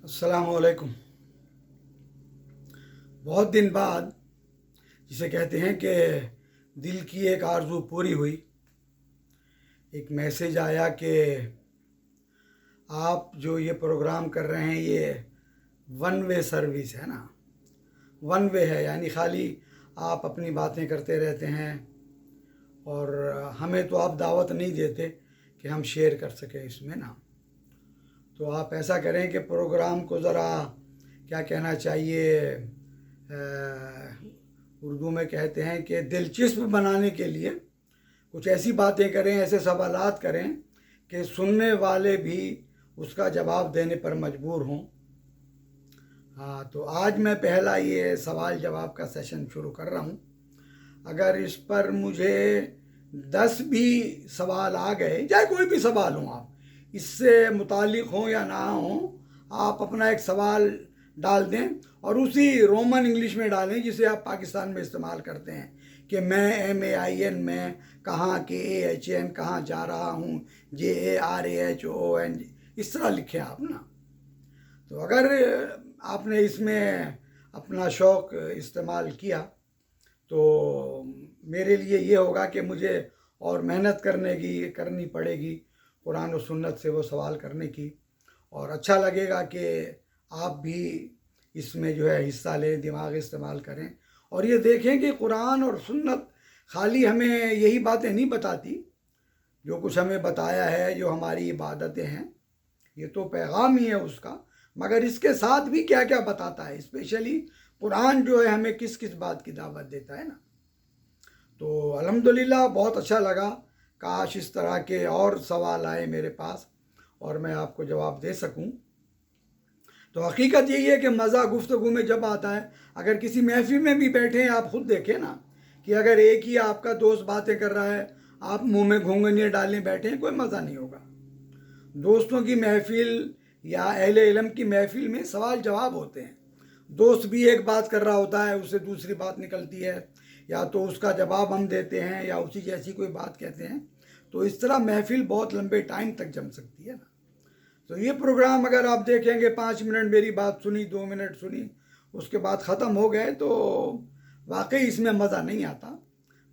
अस्सलामुअलैकुम। बहुत दिन बाद जिसे कहते हैं कि दिल की एक आरज़ू पूरी हुई, एक मैसेज आया कि आप जो ये प्रोग्राम कर रहे हैं ये वन वे सर्विस है ना, वन वे है, यानी खाली आप अपनी बातें करते रहते हैं और हमें तो आप दावत नहीं देते कि हम शेयर कर सकें इसमें ना। तो आप ऐसा करें कि प्रोग्राम को ज़रा क्या कहना चाहिए, उर्दू में कहते हैं कि दिलचस्प बनाने के लिए कुछ ऐसी बातें करें, ऐसे सवालात करें कि सुनने वाले भी उसका जवाब देने पर मजबूर हों। हाँ, तो आज मैं पहला ये सवाल जवाब का सेशन शुरू कर रहा हूँ। अगर इस पर मुझे 10 भी सवाल आ गए, चाहे कोई भी सवाल हो, आप इससे मुतालिक हों या ना हों, आप अपना एक सवाल डाल दें और उसी रोमन इंग्लिश में डालें जिसे आप पाकिस्तान में इस्तेमाल करते हैं कि मैं MAIN में कहाँ KAHN कहाँ जा रहा हूँ, JARAHON, इस तरह लिखें आप ना। तो अगर आपने इसमें अपना शौक़ इस्तेमाल किया तो मेरे लिए ये होगा कि मुझे और मेहनत करनी पड़ेगी कुरान और सुन्नत से वो सवाल करने की, और अच्छा लगेगा कि आप भी इसमें जो है हिस्सा लें, दिमाग इस्तेमाल करें और ये देखें कि कुरान और सुन्नत खाली हमें यही बातें नहीं बताती जो कुछ हमें बताया है, जो हमारी इबादतें हैं, ये तो पैगाम ही है उसका, मगर इसके साथ भी क्या क्या बताता है। स्पेशली कुरान जो है हमें किस किस बात की दावत देता है ना। तो अल्हम्दुलिल्लाह बहुत अच्छा लगा। काश इस तरह के और सवाल आए मेरे पास और मैं आपको जवाब दे सकूं। तो हकीकत यही है कि मज़ा गुफ्तगू में जब आता है, अगर किसी महफिल में भी बैठे हैं, आप ख़ुद देखें ना कि अगर एक ही आपका दोस्त बातें कर रहा है, आप मुंह में घूंघनियाँ डालें बैठे हैं, कोई मज़ा नहीं होगा। दोस्तों की महफिल या अहले इल्म की महफिल में सवाल जवाब होते हैं। दोस्त भी एक बात कर रहा होता है, उससे दूसरी बात निकलती है, या तो उसका जवाब हम देते हैं या उसी जैसी कोई बात कहते हैं। तो इस तरह महफिल बहुत लंबे टाइम तक जम सकती है ना। तो ये प्रोग्राम अगर आप देखेंगे 5 मिनट मेरी बात सुनी, 2 मिनट सुनी, उसके बाद ख़त्म हो गए, तो वाकई इसमें मज़ा नहीं आता।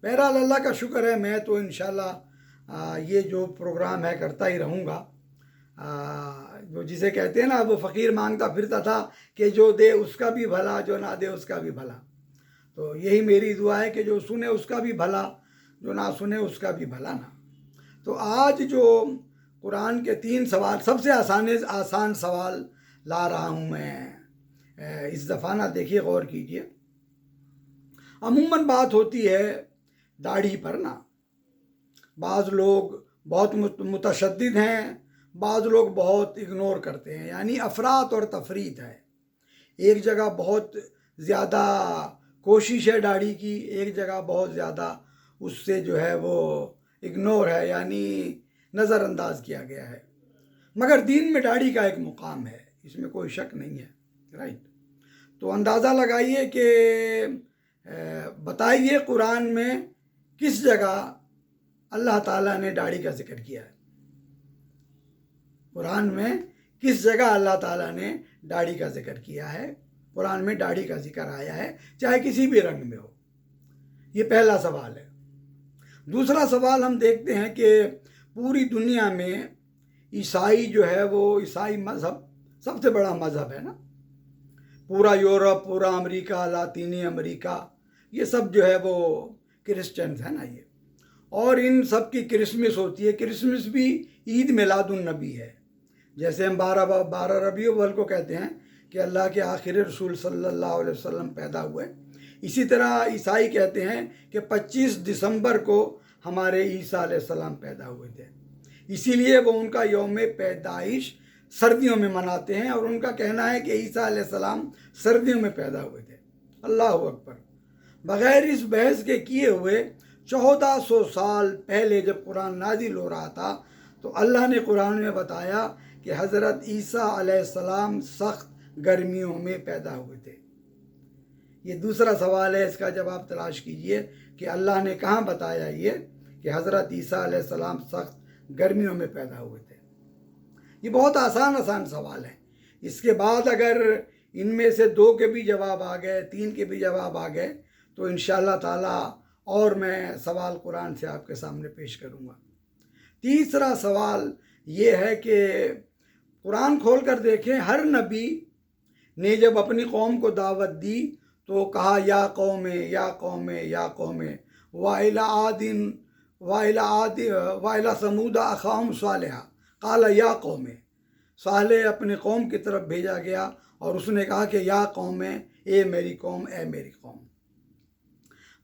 बहरहाल अल्लाह का शुक्र है, मैं तो इंशाल्लाह ये जो प्रोग्राम है करता ही रहूँगा। जो जिसे कहते हैं ना, वो फ़कीर मांगता फिरता था कि जो दे उसका भी भला, जो ना दे उसका भी भला। तो यही मेरी दुआ है कि जो सुने उसका भी भला, जो ना सुने उसका भी भला ना। तो आज जो कुरान के 3 सवाल, सबसे आसान सवाल ला रहा हूँ मैं इस दफ़ा ना, देखिए गौर कीजिए। अमूमन बात होती है दाढ़ी पर ना, बाज़ लोग बहुत मुतशद्दिद हैं, बाज़ लोग बहुत इग्नोर करते हैं, यानी अफरात और तफरीत है। एक जगह बहुत ज़्यादा कोशिश है दाढ़ी की, एक जगह बहुत ज़्यादा उससे जो है वो इग्नोर है, यानी नज़रअंदाज किया गया है। मगर दीन में दाढ़ी का एक मुकाम है, इसमें कोई शक नहीं है, राइट। तो अंदाज़ा लगाइए कि बताइए कुरान में किस जगह अल्लाह ताला ने दाढ़ी का जिक्र किया है। कुरान में किस जगह अल्लाह ताला ने दाढ़ी का जिक्र किया है, कुरान में दाढ़ी का जिक्र आया है, चाहे किसी भी रंग में हो। ये पहला सवाल है। दूसरा सवाल हम देखते हैं कि पूरी दुनिया में ईसाई जो है वो, ईसाई मज़हब सबसे बड़ा मज़हब है ना। पूरा यूरोप, पूरा अमेरिका, लातीनी अमेरिका, ये सब जो है वो क्रिश्चियंस है ना ये, और इन सब की क्रिसमस होती है। क्रिसमस भी ईद मिलादुन नबी है। जैसे हम 12 रबी अव्वल को कहते हैं कि अल्लाह के आखिरी रसूल सल्लल्लाहु अलैहि वसल्लम पैदा हुए, इसी तरह ईसाई कहते हैं कि 25 दिसंबर को हमारे ईसा अलैहिस्सलाम पैदा हुए थे। इसीलिए वो उनका यौम पैदाइश सर्दियों में मनाते हैं और उनका कहना है कि ईसा अलैहिस्सलाम सर्दियों में पैदा हुए थे। अल्लाह अकबर। बग़ैर इस बहस के किए हुए 1400 साल पहले जब कुरान नाजिल हो रहा था, तो अल्लाह ने कुरान में बताया कि हज़रत ईसा अलैहिस्सलाम सख्त गर्मियों में पैदा हुए थे। ये दूसरा सवाल है, इसका जवाब तलाश कीजिए कि अल्लाह ने कहाँ बताया ये कि हज़रत ईसा अलैहिस्सलाम सख्त गर्मियों में पैदा हुए थे। ये बहुत आसान सवाल है, اس کے بعد اگر ان میں سے 2 کے بھی جواب آ گئے، 3 کے بھی جواب آ گئے تو انشاءاللہ تعالیٰ اور میں سوال قرآن سے آپ کے سامنے پیش کروں گا۔ تیسرا سوال یہ ہے کہ قرآن کھول کر دیکھیں، ہر نبی نے جب اپنی قوم کو دعوت دی تو کہا یا قوم یا قوم یا قوم وَإِلَىٰ ثَمُودَ أَخَاهُمْ صَالِحًا قَالَ یا قوم۔ صالح اپنی قوم کی طرف بھیجا گیا اور اس نے کہا کہ یا قوم، اے میری قوم، اے میری قوم۔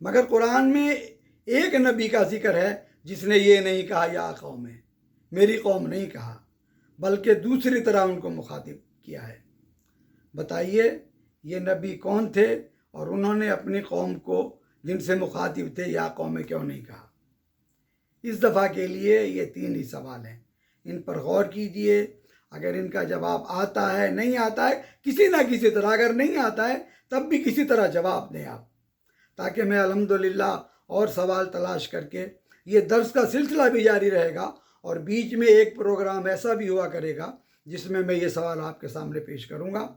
مگر قرآن میں ایک نبی کا ذکر ہے جس نے یہ نہیں کہا یا قوم، میری قوم نہیں کہا، بلکہ دوسری طرح ان کو مخاطب کیا ہے۔ بتائیے یہ نبی کون تھے اور انہوں نے اپنی قوم کو جن سے مخاطب تھے یا قوم کیوں نہیں کہا؟ اس دفعہ کے لیے یہ 3 ہی سوال ہیں، ان پر غور کیجئے۔ اگر ان کا جواب آتا ہے، نہیں آتا ہے، کسی نہ کسی طرح، اگر نہیں آتا ہے تب بھی کسی طرح جواب دیں آپ، تاکہ میں الحمدللہ اور سوال تلاش کر کے، یہ درس کا سلسلہ بھی جاری رہے گا اور بیچ میں ایک پروگرام ایسا بھی ہوا کرے گا جس میں یہ سوال آپ کے سامنے پیش کروں گا۔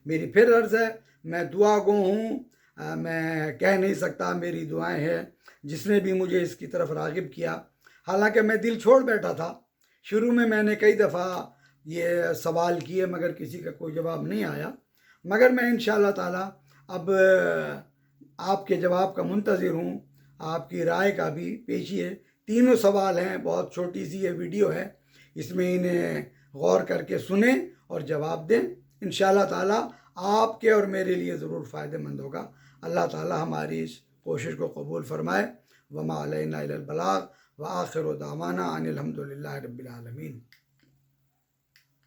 میری پھر عرض ہے، میں دعا گو ہوں، میں کہہ نہیں سکتا، میری دعائیں ہیں جس نے بھی مجھے اس کی طرف راغب کیا۔ حالانکہ میں دل چھوڑ بیٹھا تھا، شروع میں نے کئی دفعہ یہ سوال کیے مگر کسی کا کوئی جواب نہیں آیا، مگر میں انشاءاللہ تعالی اب آپ کے جواب کا منتظر ہوں، آپ کی رائے کا بھی۔ پیشی ہے، 3 سوال ہیں، بہت چھوٹی سی یہ ویڈیو ہے، اس میں انہیں غور کر کے سنیں اور جواب دیں۔ انشاءاللہ تعالی آپ کے اور میرے لیے ضرور فائدہ مند ہوگا۔ اللہ تعالی ہماری اس کوشش کو قبول فرمائے۔ وما علینا الا البلاغ وآخر دعوانا ان الحمد للہ رب العالمین۔